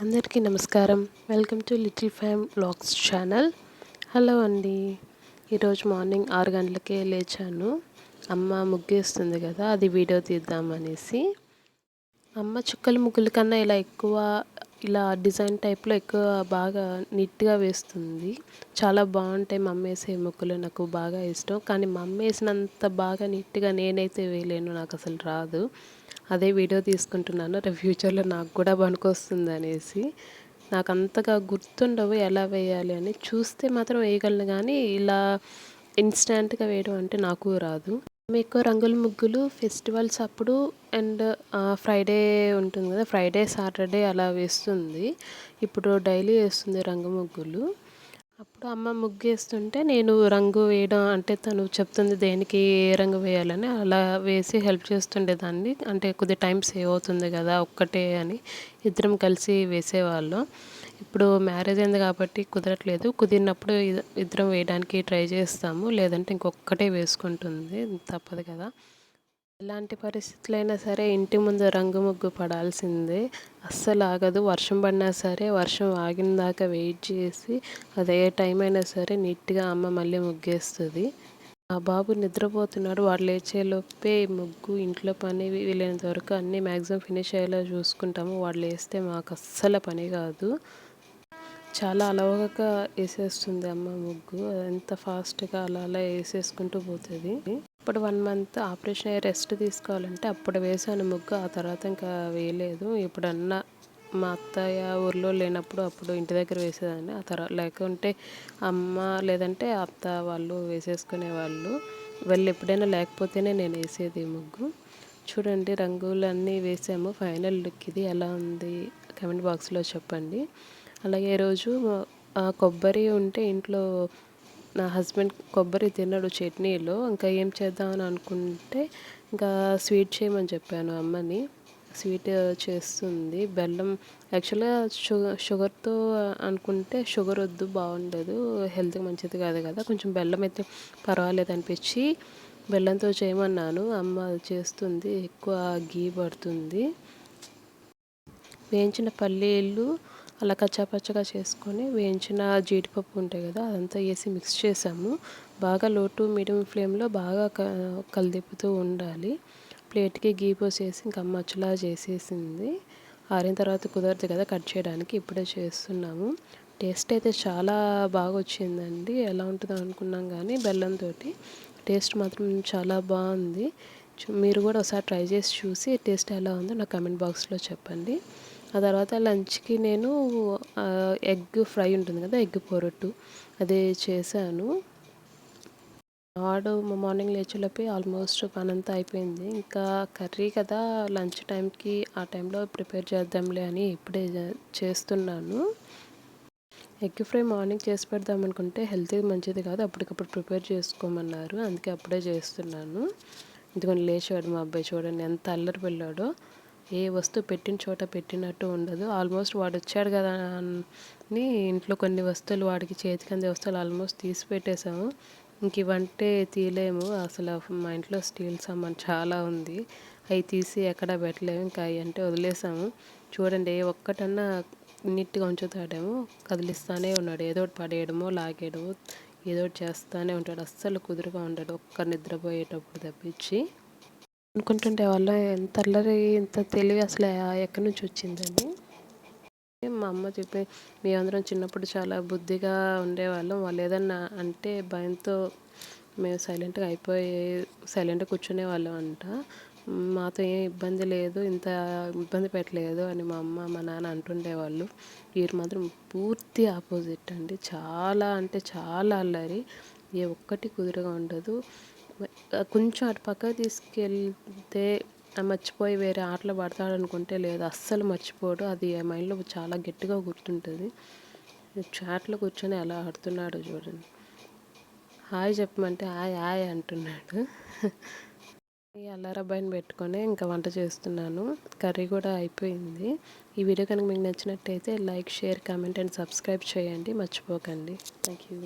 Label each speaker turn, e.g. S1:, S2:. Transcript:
S1: అందరికీ నమస్కారం. Welcome to little fam vlogs channel. Hello అండి. ఈరోజు మార్నింగ్ 6 గంటలకే లేచాను. అమ్మ ముగ్గేస్తుంది కదా, అది వీడియో తీద్దామనేసి. అమ్మ చుక్కల ముగ్గుల కన్నా ఇలా డిజైన్ టైప్లో ఎక్కువ బాగా నీట్గా వేస్తుంది. చాలా బాగుంటాయి మమ్మీ వేసే ముగ్గులు, నాకు బాగా ఇష్టం. కానీ మమ్మీ వేసినంత బాగా నీట్గా నేనైతే వేయలేను, నాకు అసలు రాదు. అదే వీడియో తీసుకుంటున్నాను, రేపు ఫ్యూచర్లో నాకు కూడా పనికొస్తుంది అనేసి. నాకు అంతగా గుర్తుండవు ఎలా వేయాలి అని. చూస్తే మాత్రం వేయగలను, కానీ ఇలా ఇన్స్టెంట్గా వేయడం అంటే నాకు రాదు. మేము ఎక్కువ రంగుల ముగ్గులు ఫెస్టివల్స్ అప్పుడు అండ్ ఫ్రైడే ఉంటుంది కదా, ఫ్రైడే సాటర్డే అలా వేస్తుంది. ఇప్పుడు డైలీ వేస్తుంది రంగు ముగ్గులు. అప్పుడు అమ్మ ముగ్గు వేస్తుంటే నేను రంగు వేయడం, అంటే తను చెప్తుంది దేనికి ఏ రంగు వేయాలని, అలా వేసి హెల్ప్ చేస్తుండేదాన్ని. అంటే కొద్దిగా టైం సేవ్ అవుతుంది కదా ఒక్కటే అని ఇద్దరం కలిసి వేసేవాళ్ళం. ఇప్పుడు మ్యారేజ్ అయింది కాబట్టి కుదరట్లేదు. కుదిరినప్పుడు ఇద్దరం వేయడానికి ట్రై చేస్తాము, లేదంటే ఇంకొక్కటే వేసుకుంటుంది, తప్పదు కదా. ఎలాంటి పరిస్థితులైనా సరే ఇంటి ముందు రంగు ముగ్గు పడాల్సిందే, అస్సలు ఆగదు. వర్షం పడినా సరే వర్షం ఆగిన దాకా వెయిట్ చేసి అదే టైం అయినా సరే నీట్గా అమ్మ మళ్ళీ ముగ్గేస్తుంది. ఆ బాబు నిద్రపోతున్నాడు, వాడు లేచేలోపే ముగ్గు ఇంట్లో పని వీలైనంత వరకు అన్నీ మ్యాక్సిమం ఫినిష్ అయ్యేలా చూసుకుంటాము. వాడు లేస్తే మాకు అస్సలు పని కాదు. చాలా అలవోకగా వేసేస్తుంది అమ్మ ముగ్గు, ఎంత ఫాస్ట్గా అలా అలా వేసేసుకుంటూ పోతుంది. ఇప్పుడు 1 మంత్ ఆపరేషన్ అయ్యి రెస్ట్ తీసుకోవాలంటే అప్పుడు వేసాను ముగ్గు, ఆ తర్వాత ఇంకా వేయలేదు. ఇప్పుడన్నా మా అత్తయ్య ఊర్లో లేనప్పుడు అప్పుడు ఇంటి దగ్గర వేసేదాన్ని, ఆ తర్వాత లేకుంటే అమ్మ లేదంటే అత్త వాళ్ళు వేసేసుకునేవాళ్ళు. వాళ్ళు ఎప్పుడైనా లేకపోతేనే నేను వేసేది ముగ్గు. చూడండి రంగులన్నీ వేసాము, ఫైనల్ లుక్ ఇది. ఎలా ఉంది కమెంట్ బాక్స్లో చెప్పండి. అలాగే ఈరోజు కొబ్బరి ఉంటే ఇంట్లో, నా హస్బెండ్ కొబ్బరి తినడు చట్నీలో, ఇంకా ఏం చేద్దామని అనుకుంటే ఇంకా స్వీట్ చేయమని చెప్పాను అమ్మని. స్వీట్ చేస్తుంది, బెల్లం. యాక్చువల్గా షుగర్తో అనుకుంటే షుగర్ వద్దు, బాగుండదు, హెల్త్కి మంచిది కాదు కదా, కొంచెం బెల్లం అయితే పర్వాలేదు అనిపించి బెల్లంతో చేయమన్నాను. అమ్మ చేస్తుంది, ఎక్కువ గీ పడుతుంది. వేయించిన పల్లీలు అలా కచ్చాపచ్చగా చేసుకొని వేయించిన జీడిపప్పు ఉంటాయి కదా, అదంతా వేసి మిక్స్ చేసాము. బాగా లో టు మీడియం ఫ్లేమ్లో బాగా కలిదిప్పుతూ ఉండాలి. ప్లేట్కి గీ పోసేసి ఇంకా అమ్మ అచ్చులా చేసేసింది. ఆరిన తర్వాత కుదరదు కదా కట్ చేయడానికి, ఇప్పుడే చేస్తున్నాము. టేస్ట్ అయితే చాలా బాగా వచ్చిందండి. ఎలా ఉంటుందో అనుకున్నాం కానీ బెల్లంతో టేస్ట్ మాత్రం చాలా బాగుంది. మీరు కూడా ఒకసారి ట్రై చేసి చూసి టేస్ట్ ఎలా ఉందో నా కమెంట్ బాక్స్లో చెప్పండి. ఆ తర్వాత లంచ్కి నేను ఎగ్ ఫ్రై ఉంటుంది కదా, ఎగ్ పొరట్టు అదే చేశాను. వాడు మార్నింగ్ లేచేలోపే ఆల్మోస్ట్ పనంతా అయిపోయింది. ఇంకా కర్రీ కదా లంచ్ టైంకి ఆ టైంలో ప్రిపేర్ చేద్దాంలే అని ఇప్పుడే చేస్తున్నాను. ఎగ్ ఫ్రై మార్నింగ్ చేసి పెడదాం అనుకుంటే హెల్త్కి మంచిది కాదు, అప్పటికప్పుడు ప్రిపేర్ చేసుకోమన్నారు, అందుకే అప్పుడే చేస్తున్నాను. ఇదిగోని లేచాడు మా అబ్బాయి, చూడండి ఎంత అల్లరి పిల్లాడో. ఏ వస్తువు పెట్టిన చోట పెట్టినట్టు ఉండదు. ఆల్మోస్ట్ వాడు వచ్చాడు కదా అని ఇంట్లో కొన్ని వస్తువులు, వాడికి చేతికి అందే వస్తువులు ఆల్మోస్ట్ తీసి పెట్టేశాము. ఇంక ఇవంటే తీయలేము, అసలు మా ఇంట్లో స్టీల్ సామాన్ చాలా ఉంది, అవి తీసి ఎక్కడ పెట్టలేము. ఇంకా అవి అంటే వదిలేసాము. చూడండి ఏ ఒక్కటన్నా నీట్గా ఉంచుతాడేమో, కదిలిస్తానే ఉన్నాడు, ఏదో ఒకటి పడేయడమో లాగేయడమో ఏదో ఒకటి చేస్తూనే ఉంటాడు, అస్సలు కుదురుగా ఉంటాడు ఒక్క నిద్రపోయేటప్పుడు తప్పించి. అనుకుంటుంటే వాళ్ళ ఎంత అల్లరి, ఎంత తెలివి అసలు ఎక్కడి నుంచి వచ్చిందని. మా అమ్మ చెప్పి మేమందరం చిన్నప్పుడు చాలా బుద్ధిగా ఉండేవాళ్ళం, వాళ్ళు ఏదన్నా అంటే భయంతో మేము సైలెంట్గా కూర్చునే వాళ్ళం అంట. మాతో ఏం ఇబ్బంది లేదు, ఇంత ఇబ్బంది పెట్టలేదు అని మా అమ్మ మా నాన్న అంటుండేవాళ్ళు. వీరు మాత్రం పూర్తి ఆపోజిట్ అండి, చాలా అంటే చాలా అల్లరి, ఏ ఒక్కటి కుదురుగా ఉండదు. కొంచెం అటు పక్కకు తీసుకెళ్తే మర్చిపోయి వేరే ఆటలు పడతాడు అనుకుంటే లేదు, అస్సలు మర్చిపోడు. అది మైండ్లో చాలా గట్టిగా గుర్తుంటుంది. చాట్లో కూర్చొని అలా ఆడుతున్నాడు చూడండి. హాయ్ చెప్పమంటే హాయ్ హాయ్ అంటున్నాడు. ఈ అల్లారబ్బాయిని పెట్టుకొని ఇంకా వంట చేస్తున్నాను. కర్రీ కూడా అయిపోయింది. ఈ వీడియో కనుక మీకు నచ్చినట్టయితే like, share, comment and subscribe చేయండి, మర్చిపోకండి. Thank you.